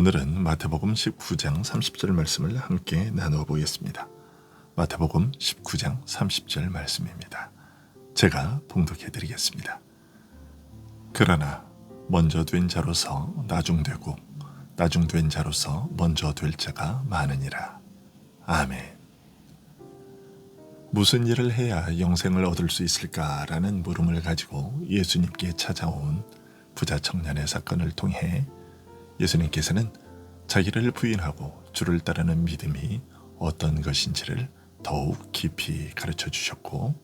오늘은 마태복음 19장 30절 말씀을 함께 나누어 보겠습니다. 마태복음 19장 30절 말씀입니다. 제가 봉독해 드리겠습니다. 그러나 먼저 된 자로서 나중되고 나중된 자로서 먼저 될 자가 많으니라. 아멘. 무슨 일을 해야 영생을 얻을 수 있을까라는 물음을 가지고 예수님께 찾아온 부자 청년의 사건을 통해 예수님께서는 자기를 부인하고 주를 따르는 믿음이 어떤 것인지를 더욱 깊이 가르쳐 주셨고,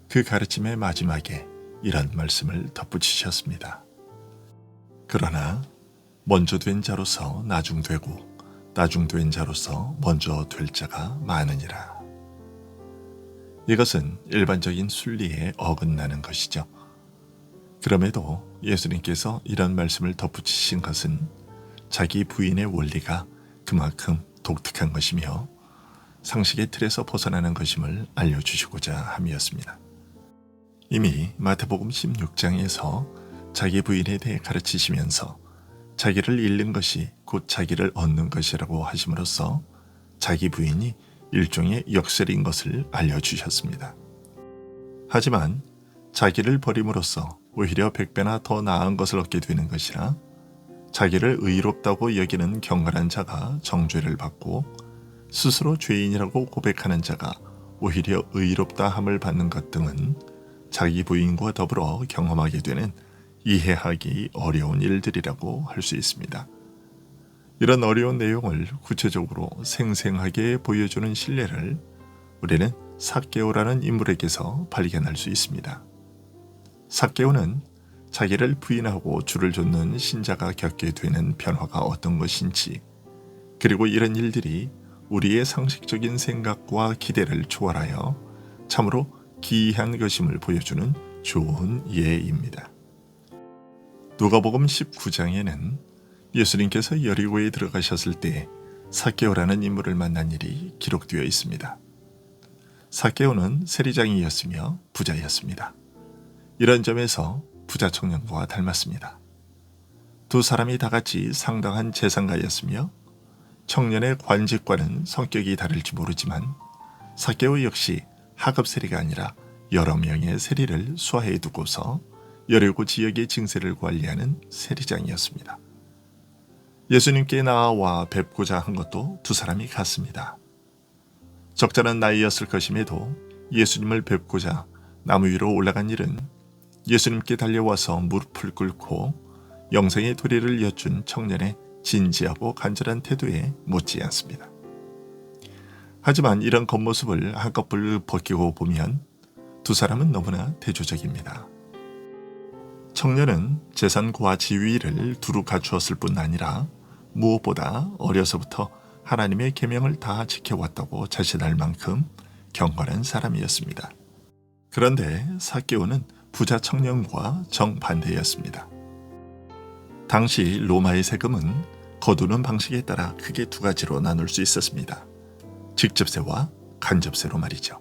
그 가르침의 마지막에 이런 말씀을 덧붙이셨습니다. 그러나 먼저 된 자로서 나중되고 나중된 자로서 먼저 될 자가 많으니라. 이것은 일반적인 순리에 어긋나는 것이죠. 그럼에도 예수님께서 이런 말씀을 덧붙이신 것은 자기 부인의 원리가 그만큼 독특한 것이며 상식의 틀에서 벗어나는 것임을 알려주시고자 함이었습니다. 이미 마태복음 16장에서 자기 부인에 대해 가르치시면서 자기를 잃는 것이 곧 자기를 얻는 것이라고 하심으로써 자기 부인이 일종의 역설인 것을 알려주셨습니다. 하지만 자기를 버림으로써 오히려 100배나 더 나은 것을 얻게 되는 것이라 자기를 의롭다고 여기는 경건한 자가 정죄를 받고 스스로 죄인이라고 고백하는 자가 오히려 의롭다 함을 받는 것 등은 자기 부인과 더불어 경험하게 되는 이해하기 어려운 일들이라고 할 수 있습니다. 이런 어려운 내용을 구체적으로 생생하게 보여주는 신뢰를 우리는 삭개오라는 인물에게서 발견할 수 있습니다. 삭개오는 자기를 부인하고 주를 좇는 신자가 겪게 되는 변화가 어떤 것인지, 그리고 이런 일들이 우리의 상식적인 생각과 기대를 초월하여 참으로 기이한 것임을 보여주는 좋은 예입니다. 누가복음 19장에는 예수님께서 여리고에 들어가셨을 때 삭개오라는 인물을 만난 일이 기록되어 있습니다. 삭개오는 세리장이었으며 부자였습니다. 이런 점에서 부자 청년과 닮았습니다. 두 사람이 다 같이 상당한 재산가였으며 청년의 관직과는 성격이 다를지 모르지만 삭개오 역시 하급 세리가 아니라 여러 명의 세리를 수하해 두고서 여리고 지역의 징세를 관리하는 세리장이었습니다. 예수님께 나와 뵙고자 한 것도 두 사람이 같습니다. 적절한 나이였을 것임에도 예수님을 뵙고자 나무 위로 올라간 일은 예수님께 달려와서 무릎을 꿇고 영생의 도리를 여쭌 청년의 진지하고 간절한 태도에 못지 않습니다. 하지만 이런 겉모습을 한꺼풀 벗기고 보면 두 사람은 너무나 대조적입니다. 청년은 재산과 지위를 두루 갖추었을 뿐 아니라 무엇보다 어려서부터 하나님의 계명을 다 지켜왔다고 자신할 만큼 경건한 사람이었습니다. 그런데 삭개오는 부자 청년과 정반대였습니다. 당시 로마의 세금은 거두는 방식에 따라 크게 두 가지로 나눌 수 있었습니다. 직접세와 간접세로 말이죠.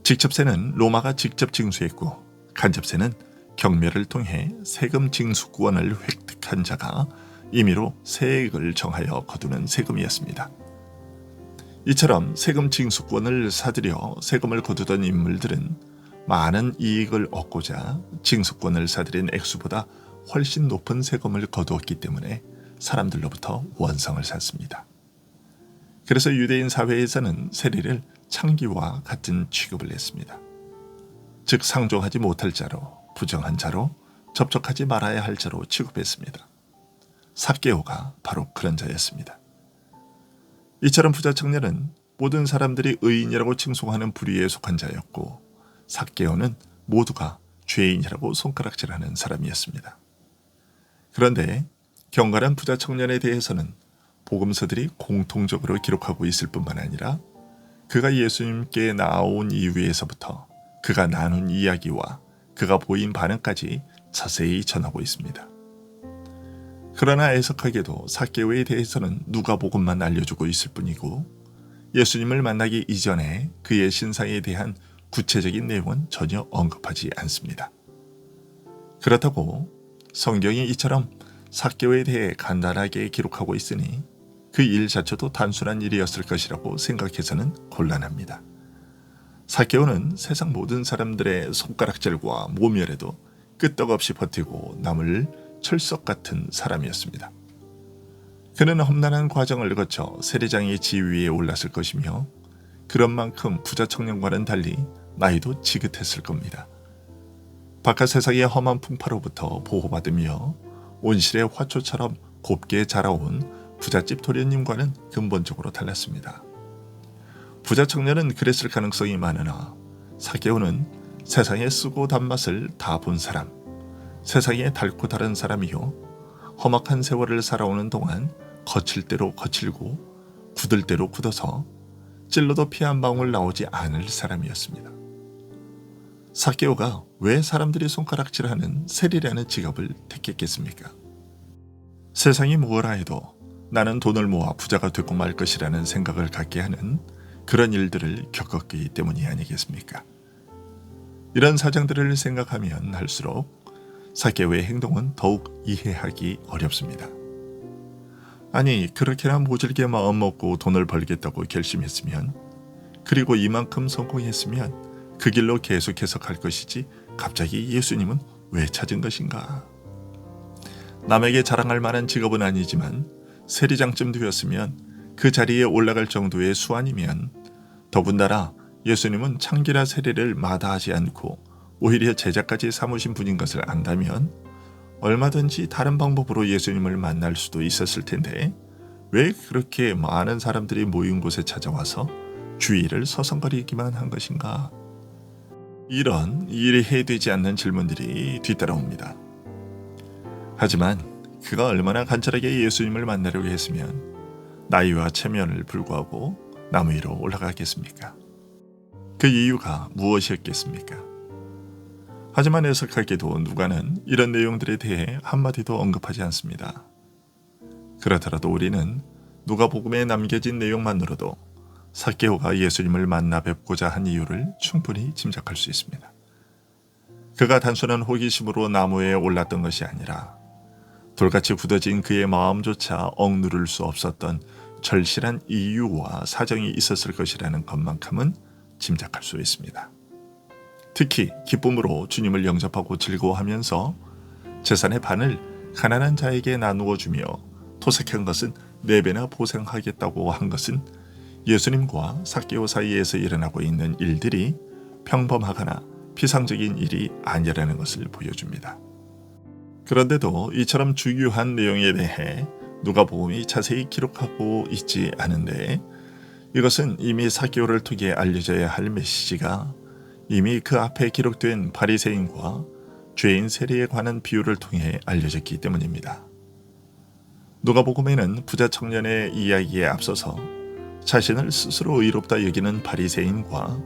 직접세는 로마가 직접 징수했고, 간접세는 경매를 통해 세금 징수권을 획득한 자가 임의로 세액을 정하여 거두는 세금이었습니다. 이처럼 세금 징수권을 사들여 세금을 거두던 인물들은 많은 이익을 얻고자 징수권을 사들인 액수보다 훨씬 높은 세금을 거두었기 때문에 사람들로부터 원성을 샀습니다. 그래서 유대인 사회에서는 세리를 창기와 같은 취급을 했습니다. 즉 상종하지 못할 자로, 부정한 자로, 접촉하지 말아야 할 자로 취급했습니다. 삭개오가 바로 그런 자였습니다. 이처럼 부자 청년은 모든 사람들이 의인이라고 칭송하는 부류에 속한 자였고, 삭개오는 모두가 죄인이라고 손가락질하는 사람이었습니다. 그런데 경건한 부자 청년에 대해서는 복음서들이 공통적으로 기록하고 있을 뿐만 아니라 그가 예수님께 나온 이후에서부터 그가 나눈 이야기와 그가 보인 반응까지 자세히 전하고 있습니다. 그러나 애석하게도 삭개오에 대해서는 누가복음만 알려주고 있을 뿐이고 예수님을 만나기 이전에 그의 신상에 대한 구체적인 내용은 전혀 언급하지 않습니다. 그렇다고 성경이 이처럼 삭개오에 대해 간단하게 기록하고 있으니 그 일 자체도 단순한 일이었을 것이라고 생각해서는 곤란합니다. 삭개오는 세상 모든 사람들의 손가락질과 모멸에도 끄떡없이 버티고 남을 철석 같은 사람이었습니다. 그는 험난한 과정을 거쳐 세리장의 지위에 올랐을 것이며 그런 만큼 부자 청년과는 달리 나이도 지긋했을 겁니다. 바깥 세상의 험한 풍파로부터 보호받으며 온실의 화초처럼 곱게 자라온 부잣집 도련님과는 근본적으로 달랐습니다. 부자 청년은 그랬을 가능성이 많으나 삭개오는 세상의 쓰고 단맛을 다 본 사람, 세상에 달고 다른 사람이요 험악한 세월을 살아오는 동안 거칠 대로 거칠고 굳을 대로 굳어서 찔러도 피 한 방울 나오지 않을 사람이었습니다. 삭개오가 왜 사람들이 손가락질하는 세리라는 직업을 택했겠습니까? 세상이 무엇라 해도 나는 돈을 모아 부자가 되고 말 것이라는 생각을 갖게 하는 그런 일들을 겪었기 때문이 아니겠습니까? 이런 사정들을 생각하면 할수록 삭개오의 행동은 더욱 이해하기 어렵습니다. 아니, 그렇게나 모질게 마음 먹고 돈을 벌겠다고 결심했으면, 그리고 이만큼 성공했으면 그 길로 계속해서 갈 것이지 갑자기 예수님은 왜 찾은 것인가? 남에게 자랑할 만한 직업은 아니지만 세리장쯤 되었으면 그 자리에 올라갈 정도의 수완이면, 더군다나 예수님은 창기라 세리를 마다하지 않고 오히려 제자까지 삼으신 분인 것을 안다면 얼마든지 다른 방법으로 예수님을 만날 수도 있었을 텐데 왜 그렇게 많은 사람들이 모인 곳에 찾아와서 주의를 서성거리기만 한 것인가? 이런 이해되지 않는 질문들이 뒤따라옵니다. 하지만 그가 얼마나 간절하게 예수님을 만나려고 했으면 나이와 체면을 불구하고 나무 위로 올라가겠습니까? 그 이유가 무엇이었겠습니까? 하지만 애석하게도 누가는 이런 내용들에 대해 한마디도 언급하지 않습니다. 그렇더라도 우리는 누가복음에 남겨진 내용만으로도 삭개오가 예수님을 만나 뵙고자 한 이유를 충분히 짐작할 수 있습니다. 그가 단순한 호기심으로 나무에 올랐던 것이 아니라 돌같이 굳어진 그의 마음조차 억누를 수 없었던 절실한 이유와 사정이 있었을 것이라는 것만큼은 짐작할 수 있습니다. 특히 기쁨으로 주님을 영접하고 즐거워하면서 재산의 반을 가난한 자에게 나누어 주며 토색한 것은 4배나 보상하겠다고 한 것은 예수님과 삭개오 사이에서 일어나고 있는 일들이 평범하거나 피상적인 일이 아니라는 것을 보여줍니다. 그런데도 이처럼 중요한 내용에 대해 누가복음이 자세히 기록하고 있지 않은데, 이것은 이미 삭개오를 통해 알려져야 할 메시지가 이미 그 앞에 기록된 바리새인과 죄인 세리에 관한 비유를 통해 알려졌기 때문입니다. 누가복음에는 부자 청년의 이야기에 앞서서 자신을 스스로 의롭다 여기는 바리새인과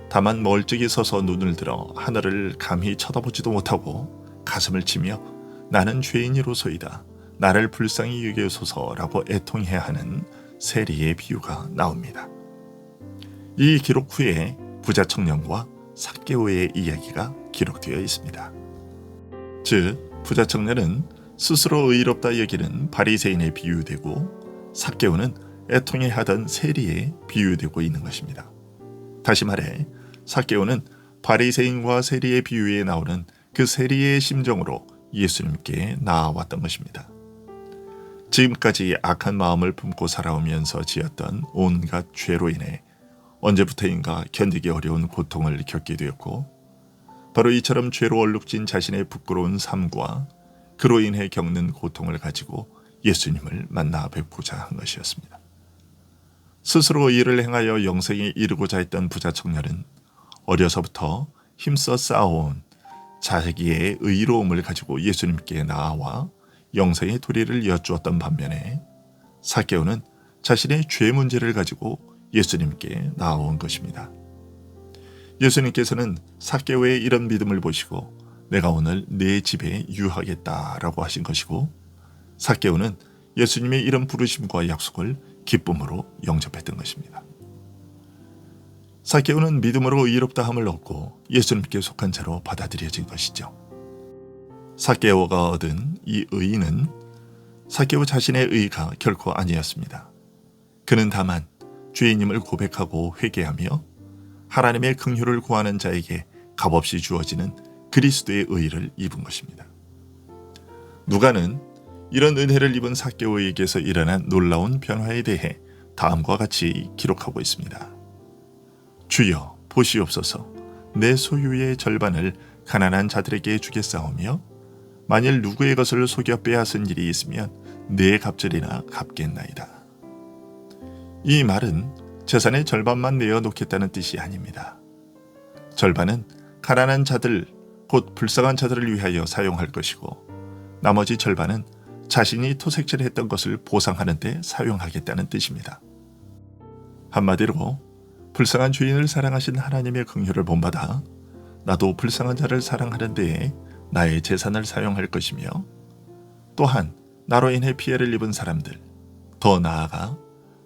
다만 멀찍이 서서 눈을 들어 하늘을 감히 쳐다보지도 못하고 가슴을 치며 나는 죄인이로소이다, 나를 불쌍히 여기소서라고 애통해야 하는 세리의 비유가 나옵니다. 이 기록 후에 부자 청년과 삭개오의 이야기가 기록되어 있습니다. 즉, 부자 청년은 스스로 의롭다 여기는 바리새인에 비유되고 삭개오는 애통해하던 세리에 비유되고 있는 것입니다. 다시 말해 삭개오는 바리새인과 세리의 비유에 나오는 그 세리의 심정으로 예수님께 나아왔던 것입니다. 지금까지 악한 마음을 품고 살아오면서 지었던 온갖 죄로 인해 언제부터인가 견디기 어려운 고통을 겪게 되었고, 바로 이처럼 죄로 얼룩진 자신의 부끄러운 삶과 그로 인해 겪는 고통을 가지고 예수님을 만나 뵙고자 한 것이었습니다. 스스로 일을 행하여 영생에 이르고자 했던 부자 청년은 어려서부터 힘써 쌓아온 자기의 의로움을 가지고 예수님께 나아와 영생의 도리를 여쭈었던 반면에 삭개오는 자신의 죄 문제를 가지고 예수님께 나아온 것입니다. 예수님께서는 삭개오의 이런 믿음을 보시고 내가 오늘 네 집에 유하겠다라고 하신 것이고, 삭개오는 예수님의 이런 부르심과 약속을 기쁨으로 영접했던 것입니다. 삭개오는 믿음으로 의롭다함을 얻고 예수님께 속한 자로 받아들여진 것이죠. 삭개오가 얻은 이 의는 삭개오 자신의 의가 결코 아니었습니다. 그는 다만 죄인임을 고백하고 회개하며 하나님의 긍휼을 구하는 자에게 값없이 주어지는 그리스도의 의를 입은 것입니다. 누가는 이런 은혜를 입은 삭개오에게서 일어난 놀라운 변화에 대해 다음과 같이 기록하고 있습니다. 주여 보시옵소서, 내 소유의 절반을 가난한 자들에게 주겠사오며 만일 누구의 것을 속여 빼앗은 일이 있으면 내 갑절이나 갚겠나이다. 이 말은 재산의 절반만 내어 놓겠다는 뜻이 아닙니다. 절반은 가난한 자들, 곧 불쌍한 자들을 위하여 사용할 것이고 나머지 절반은 자신이 토색질했던 것을 보상하는 데 사용하겠다는 뜻입니다. 한마디로 불쌍한 죄인을 사랑하신 하나님의 긍휼을 본받아 나도 불쌍한 자를 사랑하는 데에 나의 재산을 사용할 것이며 또한 나로 인해 피해를 입은 사람들, 더 나아가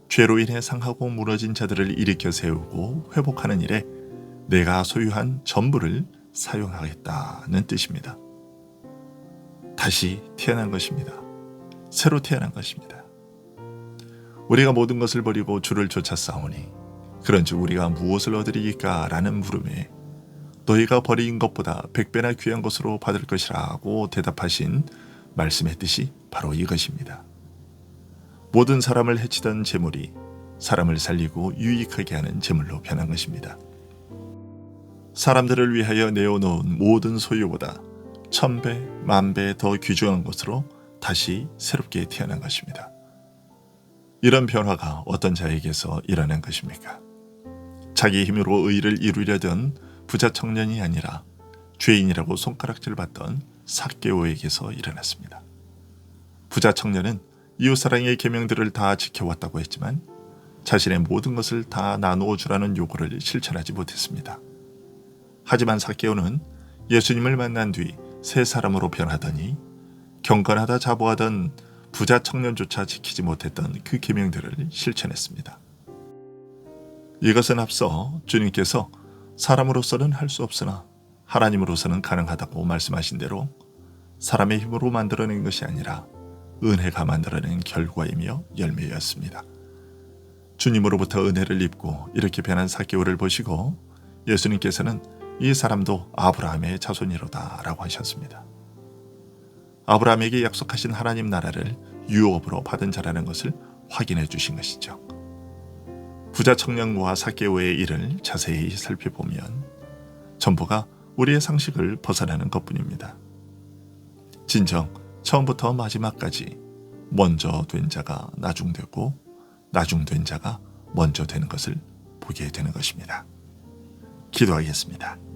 죄로 인해 상하고 무너진 자들을 일으켜 세우고 회복하는 일에 내가 소유한 전부를 사용하겠다는 뜻입니다. 다시 태어난 것입니다. 새로 태어난 것입니다. 우리가 모든 것을 버리고 주를 쫓아싸우니 그런즉 우리가 무엇을 얻으리이까? 라는 물음에 너희가 버린 것보다 100배나 귀한 것으로 받을 것이라고 대답하신 말씀의 뜻이 바로 이것입니다. 모든 사람을 해치던 재물이 사람을 살리고 유익하게 하는 재물로 변한 것입니다. 사람들을 위하여 내어놓은 모든 소유보다 1000배, 10,000배 더 귀중한 것으로 다시 새롭게 태어난 것입니다. 이런 변화가 어떤 자에게서 일어난 것입니까? 자기 힘으로 의를 이루려던 부자 청년이 아니라 죄인이라고 손가락질 받던 삭개오에게서 일어났습니다. 부자 청년은 이웃사랑의 계명들을 다 지켜왔다고 했지만 자신의 모든 것을 다 나누어 주라는 요구를 실천하지 못했습니다. 하지만 삭개오는 예수님을 만난 뒤 새 사람으로 변하더니 경건하다 자부하던 부자 청년조차 지키지 못했던 그 계명들을 실천했습니다. 이것은 앞서 주님께서 사람으로서는 할 수 없으나 하나님으로서는 가능하다고 말씀하신 대로 사람의 힘으로 만들어낸 것이 아니라 은혜가 만들어낸 결과이며 열매였습니다. 주님으로부터 은혜를 입고 이렇게 변한 삭개오를 보시고 예수님께서는 이 사람도 아브라함의 자손이로다 라고 하셨습니다. 아브라함에게 약속하신 하나님 나라를 유업으로 받은 자라는 것을 확인해 주신 것이죠. 부자 청년과 삭개오의 일을 자세히 살펴보면 전부가 우리의 상식을 벗어나는 것뿐입니다. 진정 처음부터 마지막까지 먼저 된 자가 나중되고 나중된 자가 먼저 되는 것을 보게 되는 것입니다. 기도하겠습니다.